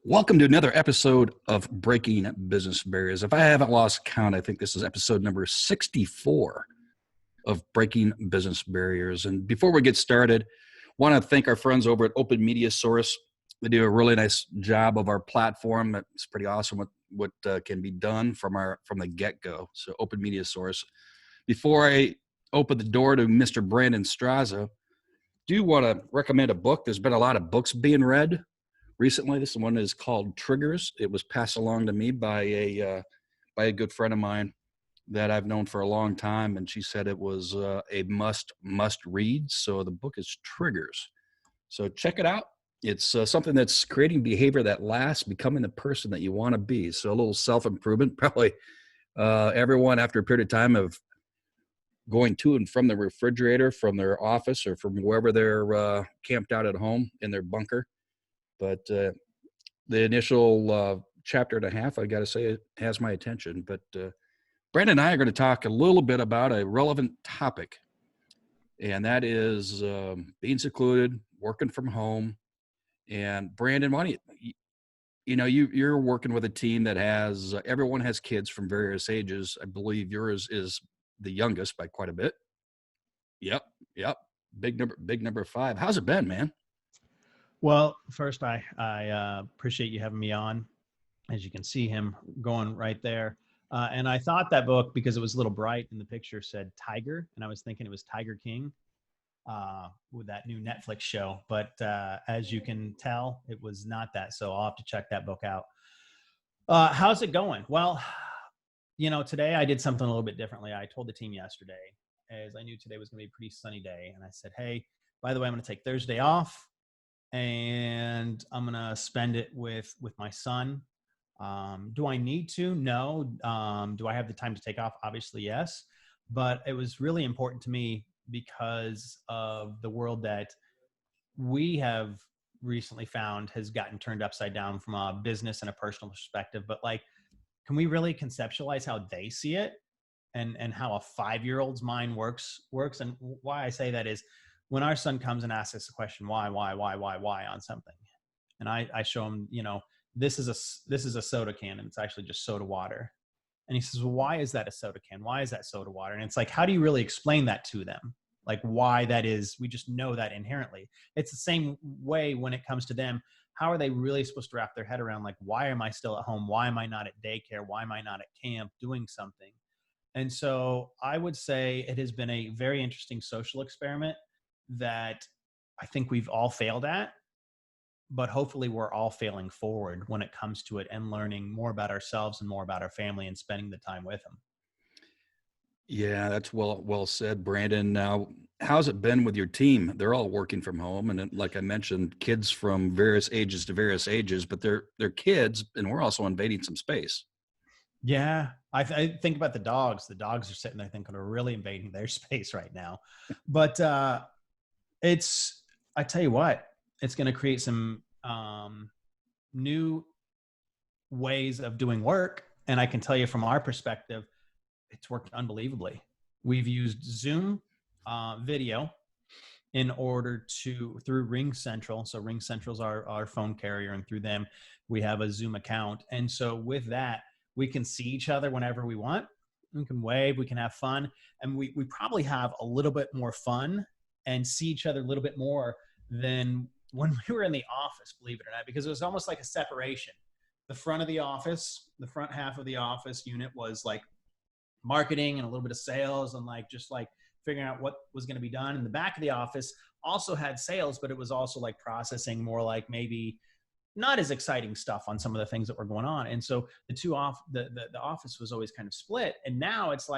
Welcome to another episode of Breaking Business Barriers. If I haven't lost count, I think this is episode number 64 of Breaking Business Barriers. And before we get started, I want to thank our friends over at Open Media Source. They do a really nice job of our platform. It's pretty awesome what can be done from the get-go. So Open Media Source. Before I open the door to Mr. Brent and Straza, do want to recommend a book. There's been a lot of books being read recently. This one is called Triggers. It was passed along to me by a good friend of mine that I've known for a long time, and she said it was a must read. So the book is Triggers. So check it out. It's something that's creating behavior that lasts, becoming the person that you want to be. So a little self-improvement. Probably everyone after a period of time of going to and from the refrigerator, from their office, or from wherever they're camped out at home in their bunker. But the initial chapter and a half, I got to say, it has my attention. But Brent and I are going to talk a little bit about a relevant topic, and that is being secluded, working from home. And Brandon, why don't you're working with a team that has everyone has kids from various ages. I believe yours is the youngest by quite a bit. Yep. Big number 5. How's it been, man? Well, first, I appreciate you having me on. As you can see him going right there. And I thought that book, because it was a little bright in the picture, said Tiger. And I was thinking it was Tiger King with that new Netflix show. But as you can tell, it was not that. So I'll have to check that book out. How's it going? Well, today I did something a little bit differently. I told the team yesterday, as I knew today was going to be a pretty sunny day. And I said, hey, by the way, I'm going to take Thursday off. And I'm going to spend it with my son. Do I need to? No. Do I have the time to take off? Obviously, yes. But it was really important to me because of the world that we have recently found has gotten turned upside down from a business and a personal perspective. But can we really conceptualize how they see it and how a 5-year-old's mind works? And why I say that is, when our son comes and asks us a question, why on something, and I show him, this is a soda can, and it's actually just soda water. And he says, well, why is that a soda can? Why is that soda water? And it's like, how do you really explain that to them? Like why that is, we just know that inherently. It's the same way when it comes to them. How are they really supposed to wrap their head around, why am I still at home? Why am I not at daycare? Why am I not at camp doing something? And so I would say it has been a very interesting social experiment that I think we've all failed at, but hopefully we're all failing forward when it comes to it and learning more about ourselves and more about our family and spending the time with them. Yeah, that's well said, Brandon. Now, how's it been with your team? They're all working from home, and like I mentioned, kids from various ages to various ages, but they're kids, and we're also invading some space. Yeah, I think about the dogs. The dogs are sitting there thinking we're really invading their space right now, but I tell you what, it's going to create some new ways of doing work. And I can tell you from our perspective, it's worked unbelievably. We've used Zoom video in order through Ring Central. So Ring Central is our phone carrier, and through them, we have a Zoom account. And so with that, we can see each other whenever we want. We can wave, we can have fun. And we probably have a little bit more fun and see each other a little bit more than when we were in the office, believe it or not, because it was almost like a separation. The front of the office, the front half of the office unit was marketing and a little bit of sales and just figuring out what was going to be done. And the back of the office also had sales, but it was also processing more maybe not as exciting stuff on some of the things that were going on. And so the office was always kind of split. And now it's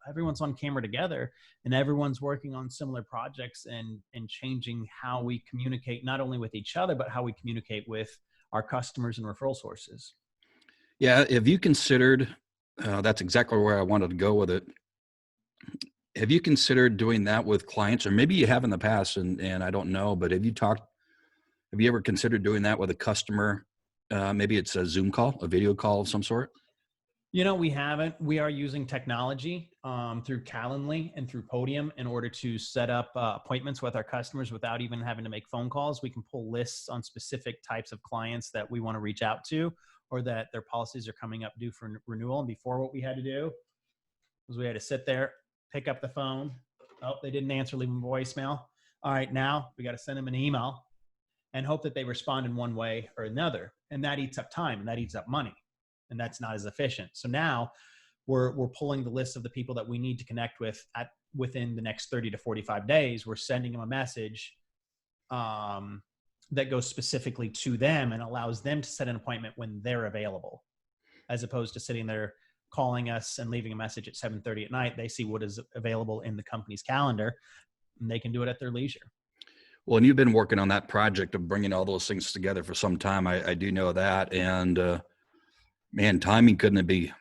everyone's on camera together and everyone's working on similar projects and changing how we communicate, not only with each other, but how we communicate with our customers and referral sources. Yeah. Have you considered, that's exactly where I wanted to go with it. Have you considered doing that with clients, or maybe you have in the past and I don't know, but have you ever considered doing that with a customer? Maybe it's a Zoom call, a video call of some sort? We haven't. We are using technology through Calendly and through Podium in order to set up appointments with our customers without even having to make phone calls. We can pull lists on specific types of clients that we want to reach out to, or that their policies are coming up due for renewal. And before, what we had to do was we had to sit there, pick up the phone. Oh, they didn't answer, leave them a voicemail. All right, now we got to send them an email and hope that they respond in one way or another. And that eats up time and that eats up money. And that's not as efficient. So now we're pulling the list of the people that we need to connect with within the next 30 to 45 days. We're sending them a message that goes specifically to them and allows them to set an appointment when they're available, as opposed to sitting there calling us and leaving a message at 7:30 at night. They see what is available in the company's calendar and they can do it at their leisure. Well, and you've been working on that project of bringing all those things together for some time. I do know that. And man, timing couldn't be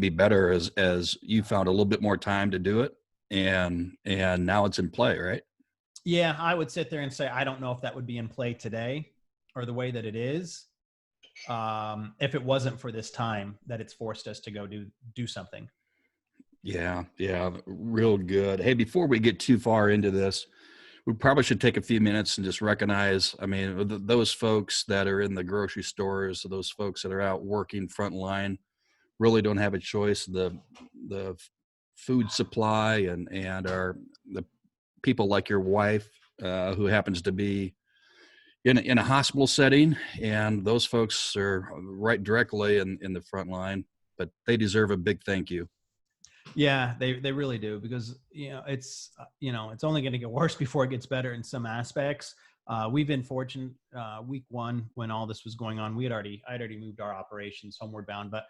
better as you found a little bit more time to do it. And now it's in play, right? Yeah, I would sit there and say, I don't know if that would be in play today or the way that it is. If it wasn't for this time that it's forced us to go do something. Yeah, real good. Hey, before we get too far into this, we probably should take a few minutes and just recognize, I mean, those folks that are in the grocery stores, those folks that are out working front line, really don't have a choice. The food supply and the people like your wife, who happens to be in a hospital setting, and those folks are right directly in the front line, but they deserve a big thank you. Yeah, they really do, because it's only going to get worse before it gets better in some aspects. We've been fortunate. Week one, when all this was going on, I'd already moved our operations homeward bound. But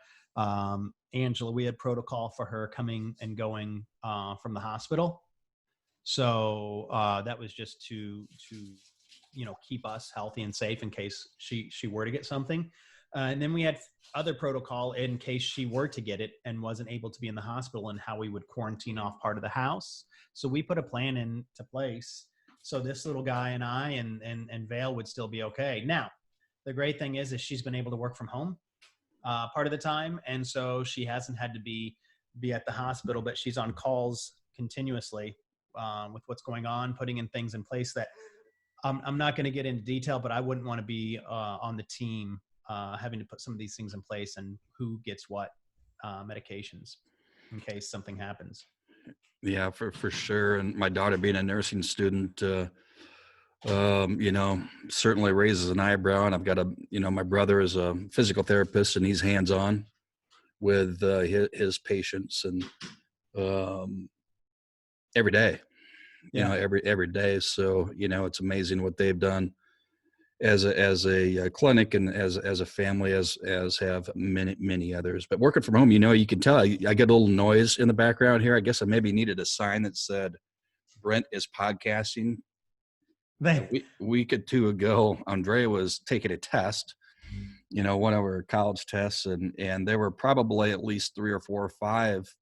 Angela, we had protocol for her coming and going from the hospital, so that was just to keep us healthy and safe in case she were to get something. And then we had other protocol in case she were to get it and wasn't able to be in the hospital, and how we would quarantine off part of the house. So we put a plan into place so this little guy and I and Vale would still be okay. Now, the great thing is she's been able to work from home part of the time, and so she hasn't had to be at the hospital, but she's on calls continuously with what's going on, putting in things in place that I'm not going to get into detail, but I wouldn't want to be on the team having to put some of these things in place and who gets what medications in case something happens. Yeah, for sure. And my daughter being a nursing student, certainly raises an eyebrow. And I've got my brother is a physical therapist, and he's hands-on with his patients, and every day, every day. So, it's amazing what they've done as a clinic and as a family, as have many others. But working from home, you can tell I get a little noise in the background here. I guess I maybe needed a sign that said Brent is podcasting. A week or two ago, Andrea was taking a test, one of her college tests, and there were probably at least 3 or 4 or 5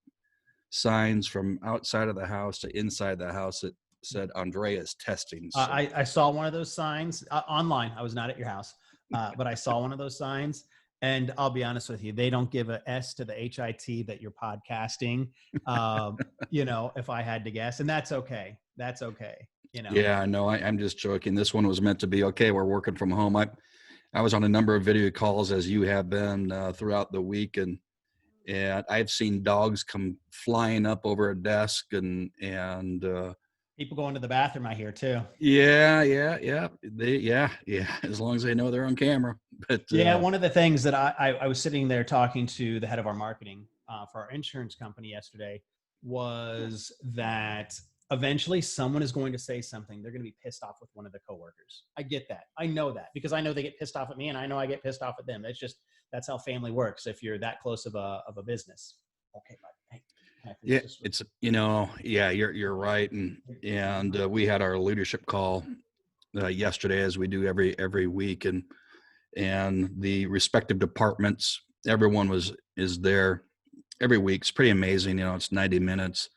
signs from outside of the house to inside the house that said Andrea is testing. So. I saw one of those signs online. I was not at your house, but I saw one of those signs. And I'll be honest with you, they don't give a S to the HIT that you're podcasting, if I had to guess. And that's okay. That's okay. Yeah, no, I'm just joking. This one was meant to be, okay, we're working from home. I was on a number of video calls, as you have been, throughout the week. And I've seen dogs come flying up over a desk and people going to the bathroom, I hear too. Yeah. As long as they know they're on camera. But one of the things that I was sitting there talking to the head of our marketing for our insurance company yesterday was that eventually someone is going to say something. They're going to be pissed off with one of the coworkers. I get that. I know that because I know they get pissed off at me, and I know I get pissed off at them. That's how family works. If you're that close of a business. Okay, bud. Hey. Yeah, it's you're right, and we had our leadership call yesterday, as we do every week, and the respective departments, everyone is there every week. It's pretty amazing. It's 90 minutes.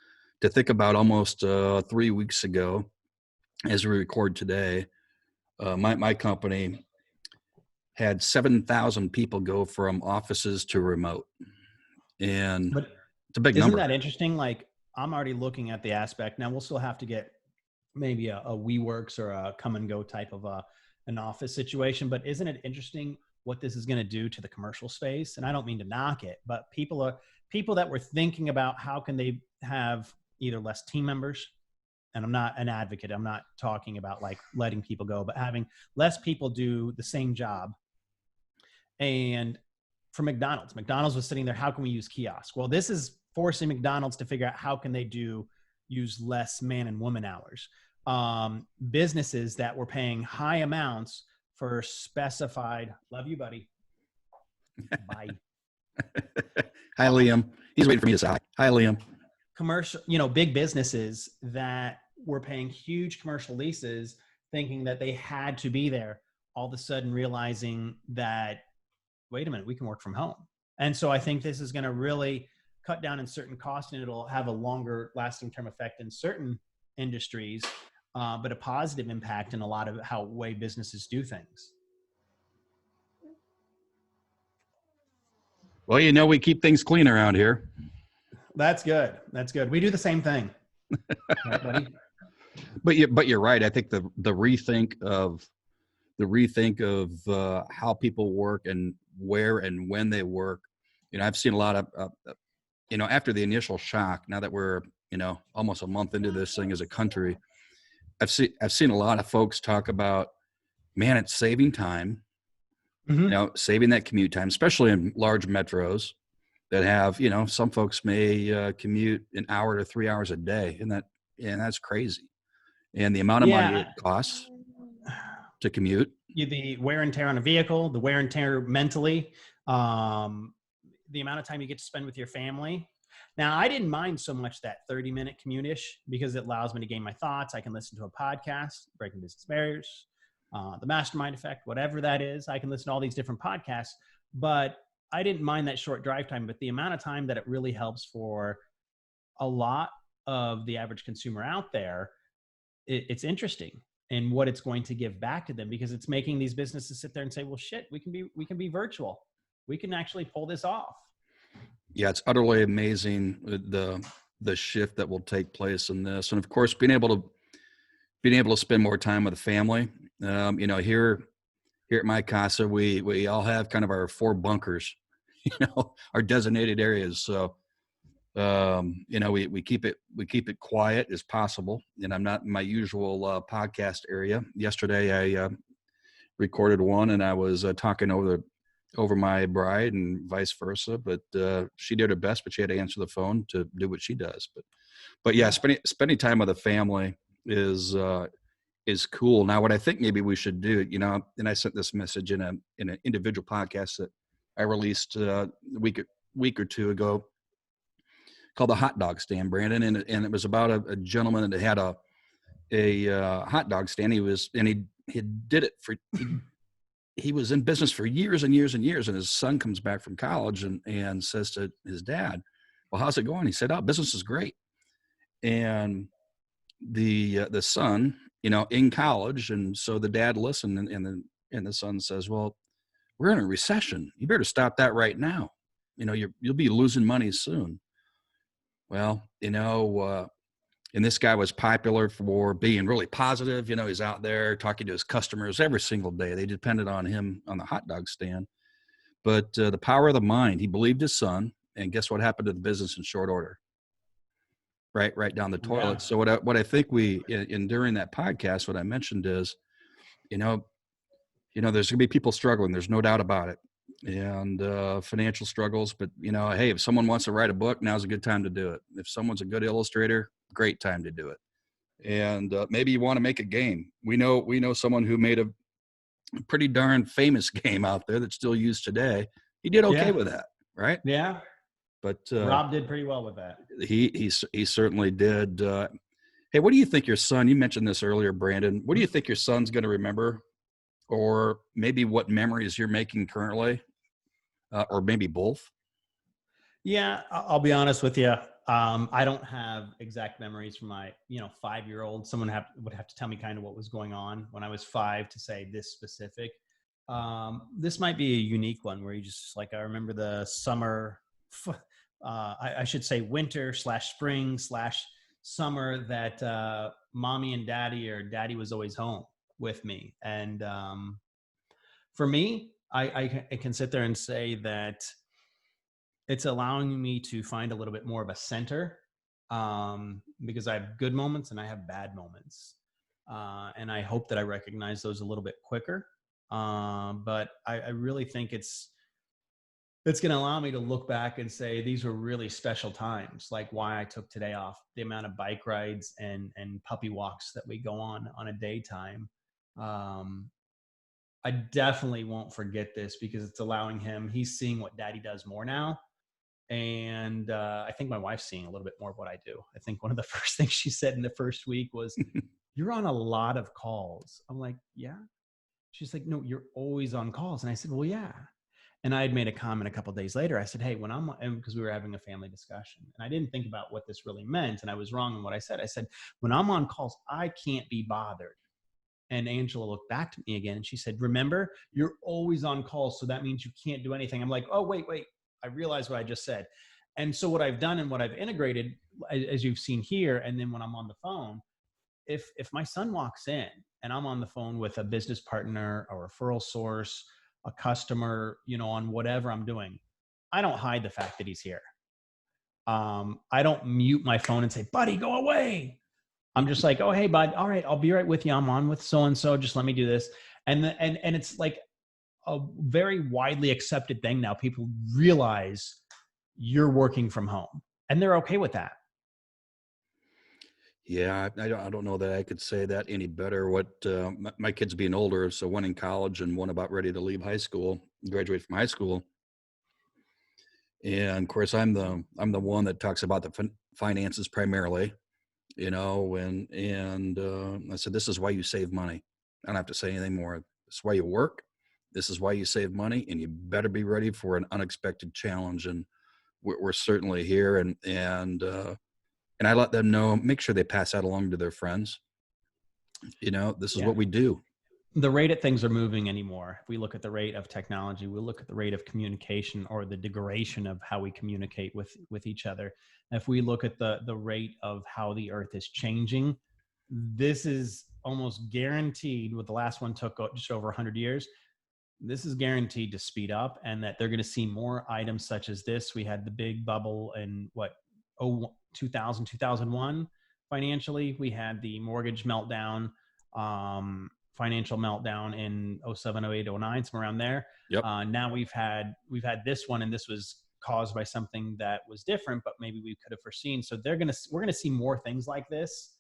To think about almost 3 weeks ago, as we record today, my company had 7,000 people go from offices to remote, and It's a big Isn't number. that interesting? Like, I'm already looking at the aspect. Now we'll still have to get maybe a WeWorks or a come and go type of an office situation, but isn't it interesting what this is going to do to the commercial space? And I don't mean to knock it, but people that were thinking about how can they have either less team members, and I'm not an advocate. I'm not talking about like letting people go, but having less people do the same job. And for McDonald's was sitting there, how can we use kiosk? Well, this is forcing McDonald's to figure out how can they use less man and woman hours. Businesses that were paying high amounts for specified, love you, buddy. Bye. Hi, Liam. He's waiting for me to say hi, Liam. Commercial, big businesses that were paying huge commercial leases, thinking that they had to be there, all of a sudden realizing that, wait a minute, we can work from home. And so I think this is going to really cut down in certain costs, and it'll have a longer lasting term effect in certain industries, but a positive impact in a lot of way businesses do things. Well, we keep things clean around here. That's good. That's good. We do the same thing. Right, buddy? But you're right. I think the rethink of how people work and where and when they work. I've seen a lot of after the initial shock. Now that we're almost a month into this thing as a country, I've seen a lot of folks talk about, man, it's saving time. Mm-hmm. Saving that commute time, especially in large metros that have, some folks may commute an hour to 3 hours a day, and that's crazy. And the amount of money it costs to commute, the wear and tear on a vehicle, the wear and tear mentally, the amount of time you get to spend with your family. Now, I didn't mind so much that 30-minute commute-ish because it allows me to gain my thoughts. I can listen to a podcast, Breaking Business Barriers, the Mastermind Effect, whatever that is. I can listen to all these different podcasts, but I didn't mind that short drive time. But the amount of time that it really helps for a lot of the average consumer out there, it's interesting and what it's going to give back to them, because it's making these businesses sit there and say, well, shit, we can be virtual. We can actually pull this off. Yeah, it's utterly amazing the shift that will take place in this, and of course, being able to spend more time with the family. Here at my casa, we all have kind of our 4 bunkers, our designated areas. So, we keep it quiet as possible. And I'm not in my usual podcast area. Yesterday, I recorded one, and I was talking over my bride and vice versa. But she did her best, but she had to answer the phone to do what she does. But yeah, spending time with the family is cool. Now, what I think maybe we should do, and I sent this message in an individual podcast that I released a week or two ago, called the Hot Dog Stand, Brandon, and it was about a gentleman that had a hot dog stand. He did it for. He was in business for years and years and years, and his son comes back from college and says to his dad, "Well, how's it going?" He said, "Oh, business is great." And the son, in college, and so the dad listened, and the son says, "Well, we're in a recession. You better stop that right now. You'll be losing money soon." Well, and this guy was popular for being really positive. He's out there talking to his customers every single day. They depended on him on the hot dog stand. But the power of the mind, he believed his son, and guess what happened to the business in short order? Right down the toilet. Yeah. So what I think during that podcast, what I mentioned is, there's going to be people struggling. There's no doubt about it. And financial struggles, but hey, if someone wants to write a book, now's a good time to do it. If someone's a good illustrator, great time to do it. And maybe you want to make a game. We know someone who made a pretty darn famous game out there that's still used today. He did okay with that, right? Yeah. But Rob did pretty well with that. He certainly did. Hey, what do you think your son? You mentioned this earlier, Brandon. What do you think your son's going to remember, or maybe what memories you're making currently, or maybe both? Yeah, I'll be honest with you. I don't have exact memories from my 5-year-old. Someone would have to tell me kind of what was going on when I was 5 to say this specific. This might be a unique one where you just like, I remember the summer I should say winter slash spring slash summer that mommy and daddy, or daddy was always home with me. And for me, I can sit there and say that it's allowing me to find a little bit more of a center, because I have good moments and I have bad moments. And I hope that I recognize those a little bit quicker. But I really think it's going to allow me to look back and say these were really special times, like why I took today off, the amount of bike rides and puppy walks that we go on a daytime. Um, I definitely won't forget this because it's allowing him. He's seeing what daddy does more now, and I think my wife's seeing a little bit more of what I do. I think one of the first things she said in the first week was, "You're on a lot of calls." I'm like, "Yeah." She's like, "No, you're always on calls." And I said, "Well, yeah." And I had made a comment a couple of days later. I said, "Hey, when I'm," and because we were having a family discussion, and I didn't think about what this really meant, and I was wrong in what I said. I said, "When I'm on calls, I can't be bothered." And Angela looked back to me again and she said, "Remember, you're always on calls. So that means you can't do anything." I'm like, "Oh, wait. I realized what I just said." And so what I've done and what I've integrated, as you've seen here, and then when I'm on the phone, if my son walks in and I'm on the phone with a business partner, a referral source, a customer, on whatever I'm doing, I don't hide the fact that he's here. I don't mute my phone and say, "Buddy, go away." I'm just like, "Oh, hey, bud. All right, I'll be right with you. I'm on with so and so. Just let me do this." And it's like a very widely accepted thing now. People realize you're working from home, and they're okay with that. Yeah, I don't know that I could say that any better. What my kids being older, so one in college and one about ready to leave high school, graduate from high school, and of course I'm the one that talks about the finances primarily, and I said this is why you save money. I don't have to say anything more. This is why you work. This is why you save money, and you better be ready for an unexpected challenge. And we're certainly here, and I let them know, make sure they pass that along to their friends. This is Yeah. what we do. The rate at things are moving anymore. If we look at the rate of technology, we look at the rate of communication or the degradation of how we communicate with each other. If we look at the rate of how the earth is changing, this is almost guaranteed. What the last one took just over 100 years, this is guaranteed to speed up, and that they're going to see more items such as this. We had the big bubble in 2000, 2001 financially. We had the mortgage meltdown, financial meltdown in 07, 08, 09, somewhere around there. Yep. Now we've had this one, and this was caused by something that was different, but maybe we could have foreseen. So we're going to see more things like this.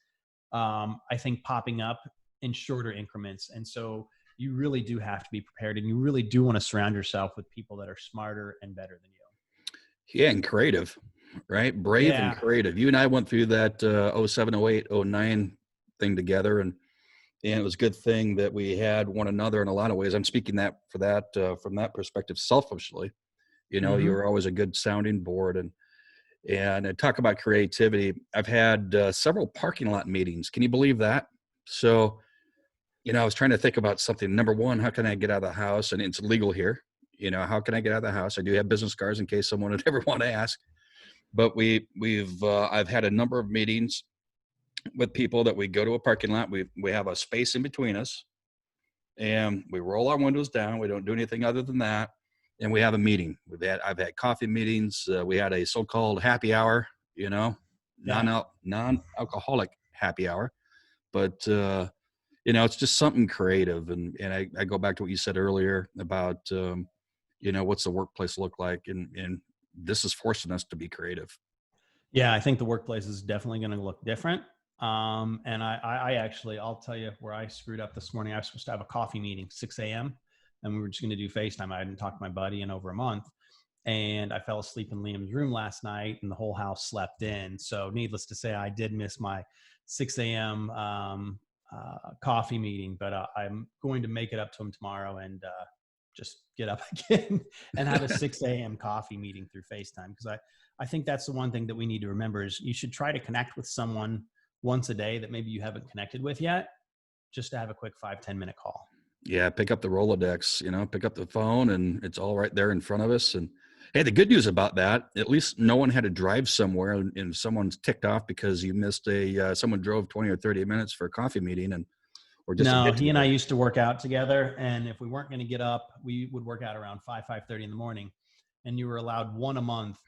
I think popping up in shorter increments, and so you really do have to be prepared, and you really do want to surround yourself with people that are smarter and better than you. Yeah, and creative, right? Brave and Yeah. creative. You and I went through that 07, 08, 09 thing together, and it was a good thing that we had one another in a lot of ways. I'm speaking that for that from that perspective selfishly. You Mm-hmm. were always a good sounding board, and talk about creativity. I've had several parking lot meetings. Can you believe that? So, I was trying to think about something. Number one, how can I get out of the house? And it's legal here. How can I get out of the house? I do have business cards in case someone would ever want to ask. But I've had a number of meetings with people that we go to a parking lot. We have a space in between us, and we roll our windows down. We don't do anything other than that, and we have a meeting. I've had coffee meetings. We had a so-called happy hour. Yeah. Non-alcoholic happy hour, but it's just something creative. And I go back to what you said earlier about what's the workplace look like, and this is forcing us to be creative. Yeah, I think the workplace is definitely going to look different. And I actually, I'll tell you where I screwed up this morning. I was supposed to have a coffee meeting, 6 a.m., and we were just going to do FaceTime. I hadn't talked to my buddy in over a month, and I fell asleep in Liam's room last night, and the whole house slept in. So, needless to say, I did miss my 6 a.m. Coffee meeting, but I'm going to make it up to him tomorrow and just get up again and have a 6 a.m. coffee meeting through FaceTime, because I think that's the one thing that we need to remember is you should try to connect with someone once a day that maybe you haven't connected with yet, just to have a quick 5-10 minute call. Yeah, pick up the Rolodex, pick up the phone, and it's all right there in front of us. And Hey, the good news about that, at least no one had to drive somewhere and someone's ticked off because you missed someone drove 20 or 30 minutes for a coffee meeting or just a No, get he and I together. used to work out together, and if we weren't going to get up, we would work out around 5:30 in the morning, and you were allowed one a month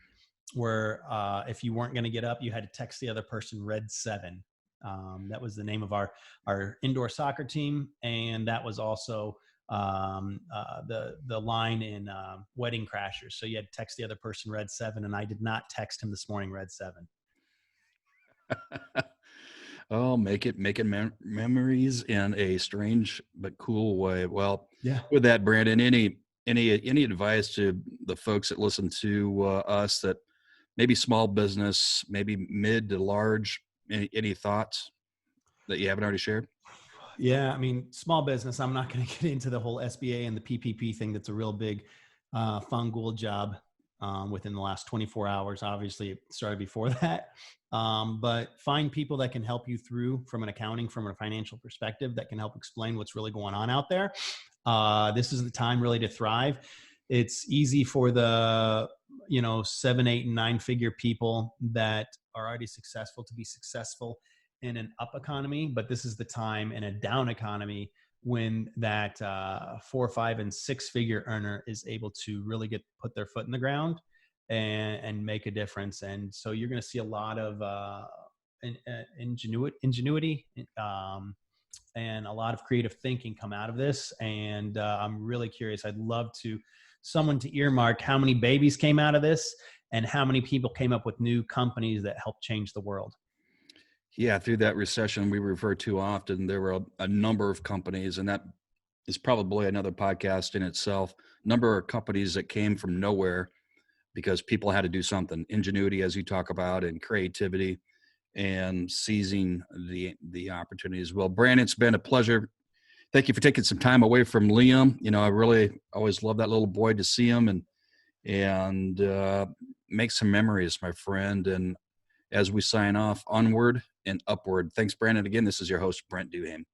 where if you weren't going to get up, you had to text the other person Red 7. That was the name of our indoor soccer team, and that was also the line in Wedding Crashers. So you had to text the other person Red 7, and I did not text him this morning Red 7. Oh, making memories in a strange but cool way. Well, Yeah. with that, Brandon, any advice to the folks that listen to us that maybe small business, maybe mid to large, any thoughts that you haven't already shared? Yeah, I mean, small business. I'm not going to get into the whole SBA and the PPP thing. That's a real big fungal job within the last 24 hours. Obviously, it started before that. But find people that can help you through from an accounting, from a financial perspective, that can help explain what's really going on out there. This is the time really to thrive. It's easy for the 7, 8, and 9 figure people that are already successful to be successful in an up economy, but this is the time in a down economy when that 4, 5, and 6 figure earner is able to really put their foot in the ground and make a difference. And so you're going to see a lot of ingenuity and a lot of creative thinking come out of this. And I'm really curious. I'd love someone to earmark how many babies came out of this and how many people came up with new companies that helped change the world. Yeah, through that recession we refer to often, there were a number of companies, and that is probably another podcast in itself. Number of companies that came from nowhere because people had to do something. Ingenuity, as you talk about, and creativity, and seizing the opportunities. Well, Brandon, it's been a pleasure. Thank you for taking some time away from Liam. I really always love that little boy to see him and make some memories, my friend. And as we sign off, onward and upward. Thanks, Brandon. Again, this is your host, Brent Duhaime.